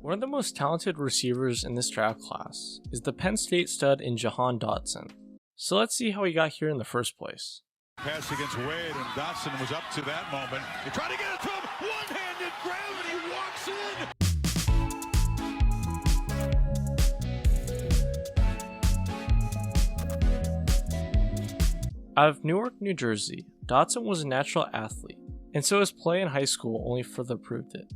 One of the most talented receivers in this draft class is the Penn State stud in Jahan Dotson. So let's see how he got here in the first place. Pass against Wade, and Dotson was up to that moment. He tried to get it to him, one-handed grab, and he walks in. Out of Newark, New Jersey, Dotson was a natural athlete, and so his play in high school only further proved it.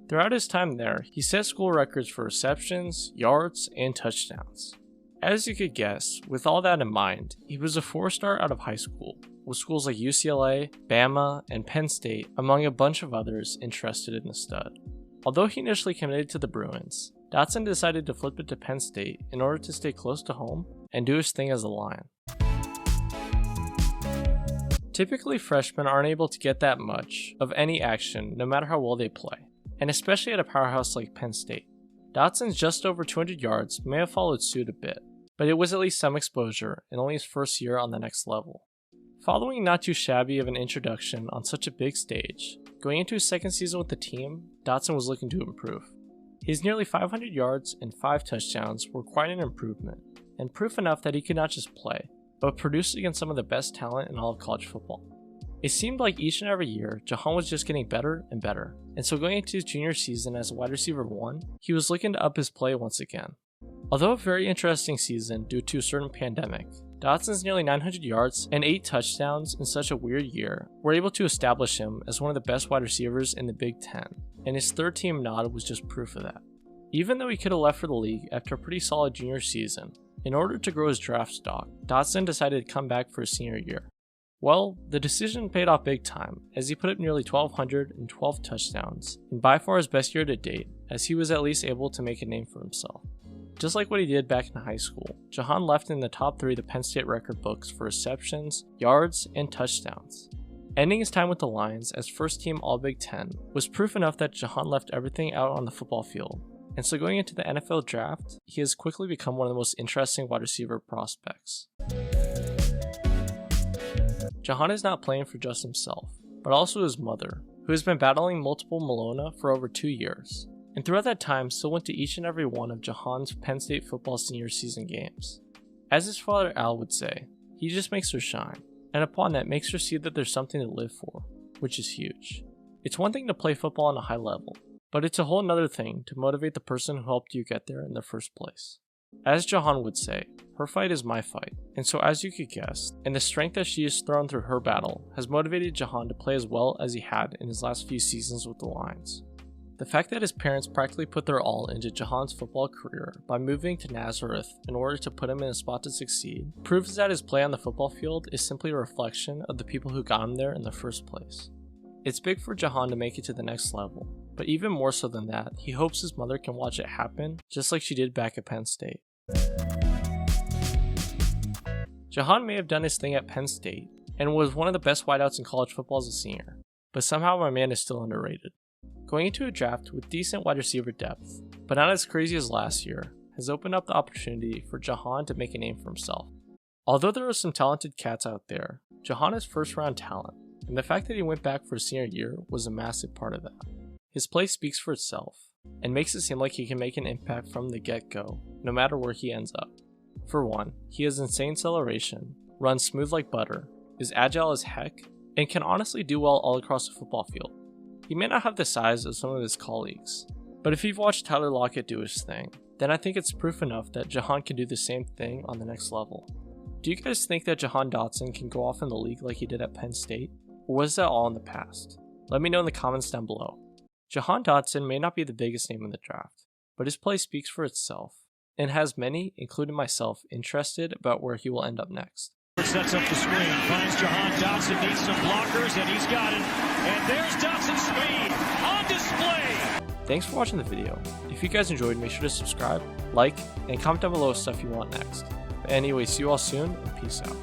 Throughout his time there, he set school records for receptions, yards, and touchdowns. As you could guess, with all that in mind, he was a 4-star out of high school, with schools like UCLA, Bama, and Penn State, among a bunch of others interested in the stud. Although he initially committed to the Bruins, Dotson decided to flip it to Penn State in order to stay close to home and do his thing as a Lion. Typically, freshmen aren't able to get that much of any action no matter how well they play, and especially at a powerhouse like Penn State. Dotson's just over 200 yards may have followed suit a bit, but it was at least some exposure in only his first year on the next level. Following not too shabby of an introduction on such a big stage, going into his second season with the team, Dotson was looking to improve. His nearly 500 yards and 5 touchdowns were quite an improvement, and proof enough that he could not just play, but produce against some of the best talent in all of college football. It seemed like each and every year, Jahan was just getting better and better, and so going into his junior season as a wide receiver 1, he was looking to up his play once again. Although a very interesting season due to a certain pandemic, Dotson's nearly 900 yards and 8 touchdowns in such a weird year were able to establish him as one of the best wide receivers in the Big Ten, and his third team nod was just proof of that. Even though he could have left for the league after a pretty solid junior season, in order to grow his draft stock, Dotson decided to come back for his senior year. Well, the decision paid off big time, as he put up nearly 1,212 touchdowns, and by far his best year to date, as he was at least able to make a name for himself. Just like what he did back in high school, Jahan left in the top 3 of the Penn State record books for receptions, yards, and touchdowns. Ending his time with the Lions as first team All-Big Ten was proof enough that Jahan left everything out on the football field, and so going into the NFL draft, he has quickly become one of the most interesting wide receiver prospects. Jahan is not playing for just himself, but also his mother, who has been battling multiple myeloma for over 2 years, and throughout that time still went to each and every one of Jahan's Penn State football senior season games. As his father Al would say, he just makes her shine, and upon that makes her see that there's something to live for, which is huge. It's one thing to play football on a high level, but it's a whole nother thing to motivate the person who helped you get there in the first place. As Jahan would say, her fight is my fight, and so as you could guess, and the strength that she has thrown through her battle has motivated Jahan to play as well as he had in his last few seasons with the Lions. The fact that his parents practically put their all into Jahan's football career by moving to Nazareth in order to put him in a spot to succeed proves that his play on the football field is simply a reflection of the people who got him there in the first place. It's big for Jahan to make it to the next level, but even more so than that, he hopes his mother can watch it happen just like she did back at Penn State. Jahan may have done his thing at Penn State and was one of the best wideouts in college football as a senior, but somehow my man is still underrated. Going into a draft with decent wide receiver depth, but not as crazy as last year, has opened up the opportunity for Jahan to make a name for himself. Although there are some talented cats out there, Jahan is first round talent, and the fact that he went back for his senior year was a massive part of that. His play speaks for itself, and makes it seem like he can make an impact from the get-go, no matter where he ends up. For one, he has insane acceleration, runs smooth like butter, is agile as heck, and can honestly do well all across the football field. He may not have the size of some of his colleagues, but if you've watched Tyler Lockett do his thing, then I think it's proof enough that Jahan can do the same thing on the next level. Do you guys think that Jahan Dotson can go off in the league like he did at Penn State, or was that all in the past? Let me know in the comments down below. Jahan Dotson may not be the biggest name in the draft, but his play speaks for itself, and has many, including myself, interested about where he will end up next. Sets up the screen, finds Jahan Dotson, needs some blockers, and he's got it. And there's Dotson's speed on display. Thanks for watching the video. If you guys enjoyed, make sure to subscribe, like, and comment down below stuff you want next. But anyway, see you all soon, and peace out.